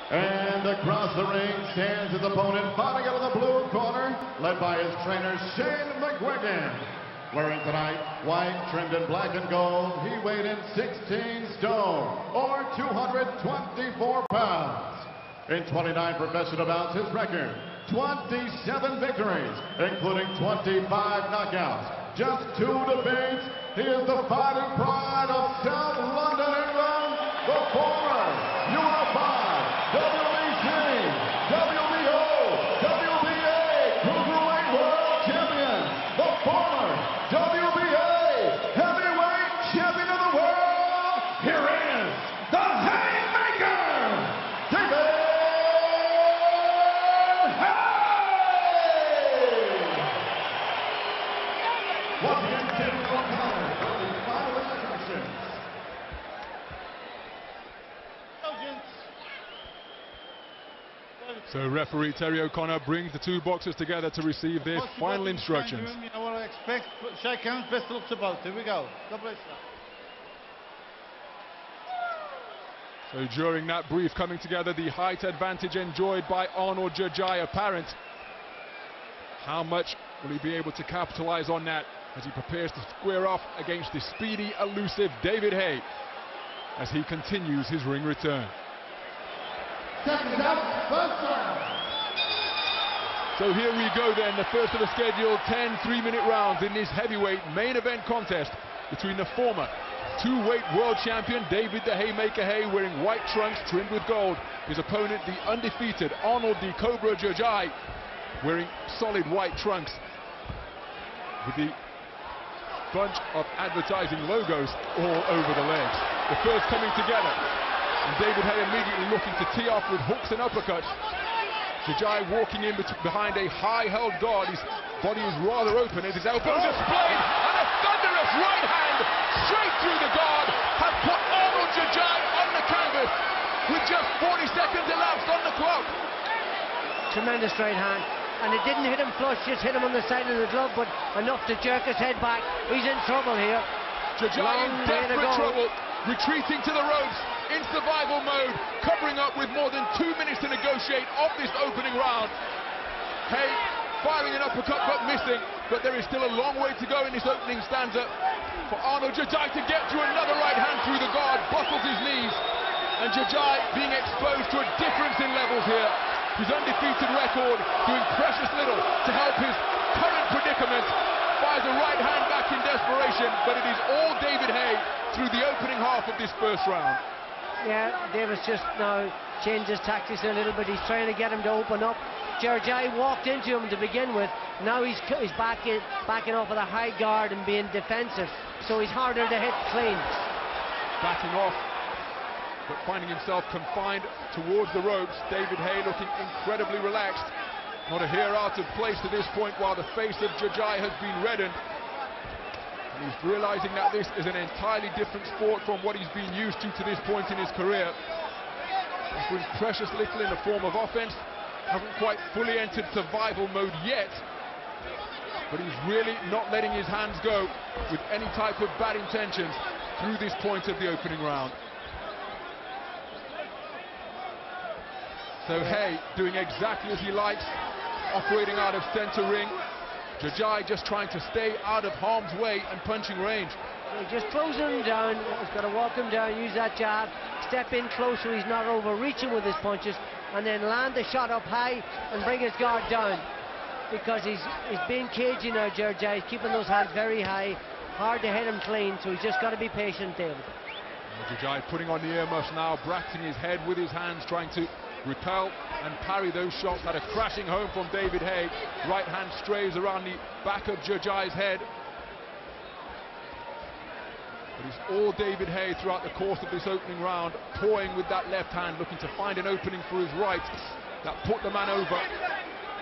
And across the ring stands his opponent, fighting out of the blue corner, led by his trainer, Shane McGuigan. Wearing tonight white trimmed in black and gold, he weighed in 16 stone, or 224 pounds. In 29 professional bouts, his record, 27 victories, including 25 knockouts. Just 2 defeats. He is the fighting pride of South London, England, the former unified WBC, WBO, WBA Cruiserweight World Champion, the former WBA Heavyweight Champion of the World. Here is the Haymaker, David Haye. Once again, David O'Connor for the following attractions. So referee Terry O'Connor brings the two boxers together to receive their final instructions. You know what I expect. Shake hands, best of luck to both. Here we go. God bless you. So during that brief coming together, the height advantage enjoyed by Arnold Gjergjaj apparent. How much will he be able to capitalize on that as he prepares to square off against the speedy, elusive David Haye as he continues his ring return. Seconds out, first round. So here we go then, the first of the scheduled 10 3-minute rounds in this heavyweight main event contest between the former two-weight world champion David the Haymaker Haye, wearing white trunks trimmed with gold. His opponent, the undefeated Arnold the Cobra Gjergjaj, wearing solid white trunks with the bunch of advertising logos all over the legs. The first coming together. And David Haye immediately looking to tee off with hooks and uppercuts. Gjergjaj walking in behind a high-held guard. His body is rather open and his elbows are splayed. And a thunderous right hand straight through the guard has put Arnold Gjergjaj on the canvas with just 40 seconds elapsed on the clock. Tremendous right hand. And it didn't hit him flush, just hit him on the side of the glove, but enough to jerk his head back. He's in trouble here. Gjergjaj in desperate trouble, retreating to the ropes, in survival mode, covering up with more than 2 minutes to negotiate off this opening round. Haye firing an uppercut but missing, but there is still a long way to go in this opening stanza for Arnold Gjergjaj to get through another right hand through the guard, buckles his knees, and Gjergjaj being exposed to a difference in levels here. His undefeated record doing precious little to help his current predicament. Fires a right hand back in desperation, but it is all David Haye through the opening half of this first round. Yeah, Davis just now changed his tactics a little bit. He's trying to get him to open up. Gjergjaj walked into him to begin with. Now he's backing off with a high guard and being defensive, so he's harder to hit clean. Backing off, but finding himself confined towards the ropes. David Haye looking incredibly relaxed. Not a hair out of place to this point, while the face of Gjergjaj has been reddened. And he's realizing that this is an entirely different sport from what he's been used to this point in his career. Offering precious little in the form of offense. Haven't quite fully entered survival mode yet. But he's really not letting his hands go with any type of bad intentions through this point of the opening round. So Haye doing exactly as he likes, operating out of center ring. Gjergjaj just trying to stay out of harm's way and punching range. He just closing him down. He's got to walk him down, use that jab, step in close so he's not overreaching with his punches, and then land the shot up high and bring his guard down. Because he's being cagey now, Gjergjaj. He's keeping those hands very high. Hard to hit him clean, so he's just got to be patient, David. Gjergjaj putting on the earmuffs now, bracketing his head with his hands, trying to repel and parry those shots that are crashing home from David Haye. Right hand strays around the back of Gjergjaj's head. But it's all David Haye throughout the course of this opening round, toying with that left hand, looking to find an opening for his right that put the man over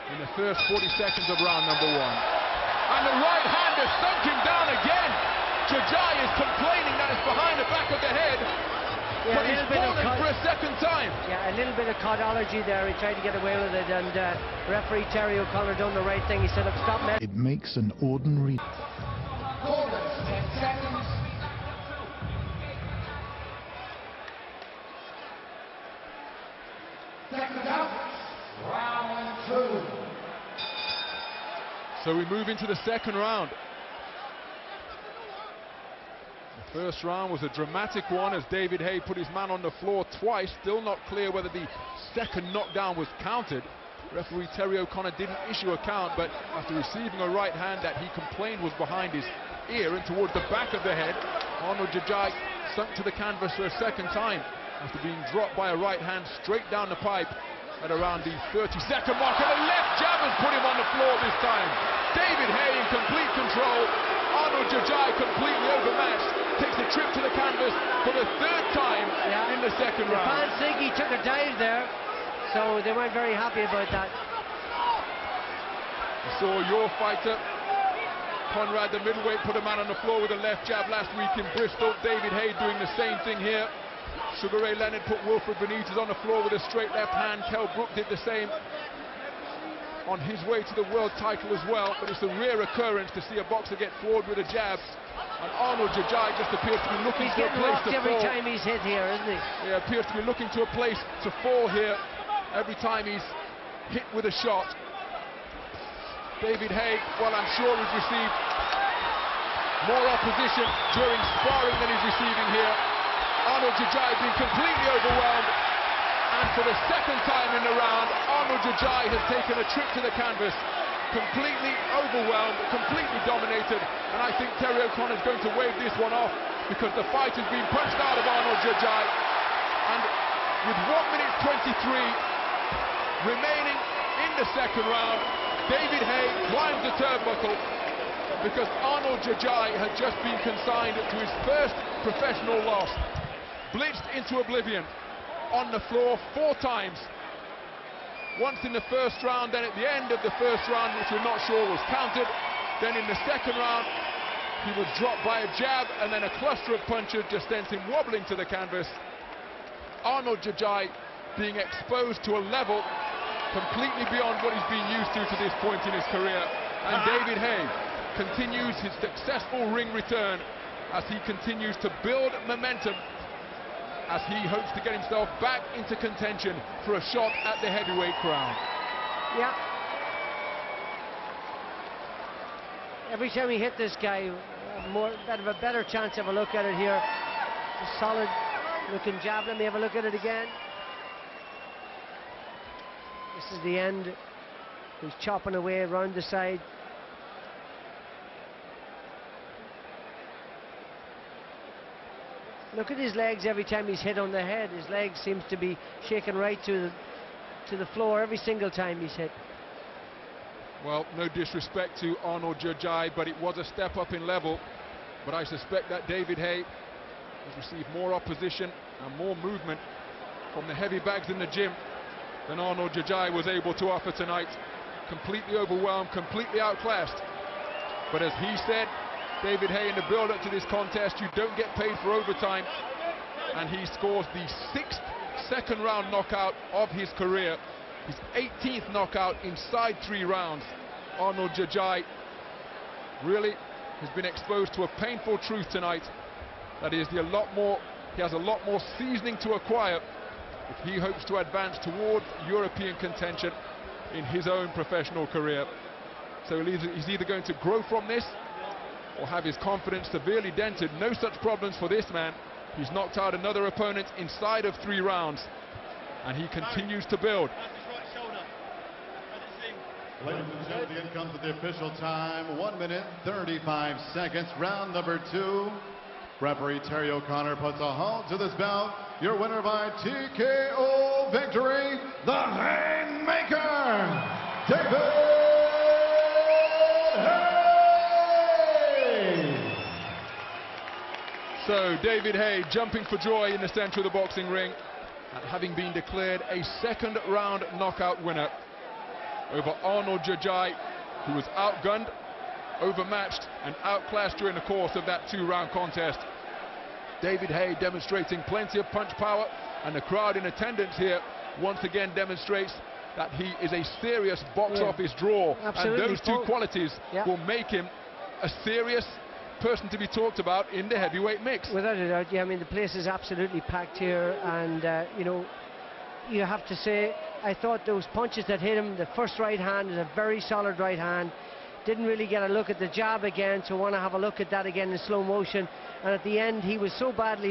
in the first 40 seconds of round number one. And the right hand has sunk him down again. Gjergjaj is complaining that it's behind the back of the head. Yeah, but he's falling for a second time. Yeah, a little bit of cardology there. He tried to get away with it, and referee Terry O'Connor done the right thing. He said, "Look, stop messing." It makes an ordinary... Seconds out. Round 2. So we move into the second round. The first round was a dramatic one as David Haye put his man on the floor twice. Still not clear whether the second knockdown was counted. Referee Terry O'Connor didn't issue a count, but after receiving a right hand that he complained was behind his ear and towards the back of the head, Arnold Gjergjaj sunk to the canvas for a second time after being dropped by a right hand straight down the pipe at around the 30-second mark, and a left jab has put him on the floor this time. David Haye in complete control. Arnold Gjergjaj completely overmatched, takes a trip to the canvas for the third time in the second round. Fans think he took a dive there, so they weren't very happy about that. You saw your fighter, Conrad, the middleweight, put a man on the floor with a left jab last week in Bristol. David Haye doing the same thing here. Sugar Ray Leonard put Wilfred Benitez on the floor with a straight left hand. Kell Brook did the same on his way to the world title as well, but it's a rare occurrence to see a boxer get floored with a jab. And Arnold Gjergjaj just appears to be looking to a place to fall. Every time he's hit here, isn't he? Yeah, appears to be looking to a place to fall here every time he's hit with a shot. David Haye, well, I'm sure he's received more opposition during sparring than he's receiving here. Arnold Gjergjaj being completely overwhelmed, and for the second time in the round, Arnold Gjergjaj has taken a trip to the canvas, completely overwhelmed, completely dominated, and I think Terry O'Connor is going to wave this one off because the fight has been punched out of Arnold Gjergjaj, and with 1 minute 23 remaining in the second round, David Haye climbs the turnbuckle because Arnold Gjergjaj had just been consigned to his first professional loss. Blitzed into oblivion on the floor 4 times. Once in the first round, then at the end of the first round, which we're not sure was counted. Then in the second round, he was dropped by a jab, and then a cluster of punches just sent him wobbling to the canvas. Arnold Gjergjaj being exposed to a level completely beyond what he's been used to this point in his career. And David Haye continues his successful ring return as he continues to build momentum, as he hopes to get himself back into contention for a shot at the heavyweight crown. Yeah. Every time we hit this guy, a better chance. Have a look at it here. A solid looking jab. Let me have a look at it again. This is the end. He's chopping away around the side. Look at his legs every time he's hit on the head. His legs seems to be shaking right to the floor every single time he's hit. Well, no disrespect to Arnold Gjergjaj, but it was a step up in level. But I suspect that David Haye has received more opposition and more movement from the heavy bags in the gym than Arnold Gjergjaj was able to offer tonight. Completely overwhelmed, completely outclassed. But as he said, David Haye, in the build-up to this contest, you don't get paid for overtime, and he scores the 6th second-round knockout of his career, his 18th knockout inside 3 rounds. Arnold Gjergjaj really has been exposed to a painful truth tonight, that he has a lot more seasoning to acquire if he hopes to advance towards European contention in his own professional career. So he's either going to grow from this or have his confidence severely dented. No such problems for this man. He's knocked out another opponent inside of 3 rounds, and he continues to build. Ladies and gentlemen, the end comes at the official time. 1 minute 35 seconds. Round number 2. Referee Terry O'Connor puts a halt to this bout. Your winner by TKO victory, the Haymaker, David Haye. So David Haye jumping for joy in the center of the boxing ring at having been declared a second-round knockout winner over Arnold Gjergjaj, who was outgunned, overmatched and outclassed during the course of that 2-round contest. David Haye demonstrating plenty of punch power, and the crowd in attendance here once again demonstrates that he is a serious box office draw. Absolutely. And those 2 qualities will make him a serious person to be talked about in the heavyweight mix. Without a doubt, yeah. I mean, the place is absolutely packed here, and you know, you have to say, I thought those punches that hit him, the first right hand is a very solid right hand. Didn't really get a look at the jab again, so want to have a look at that again in slow motion. And at the end, he was so badly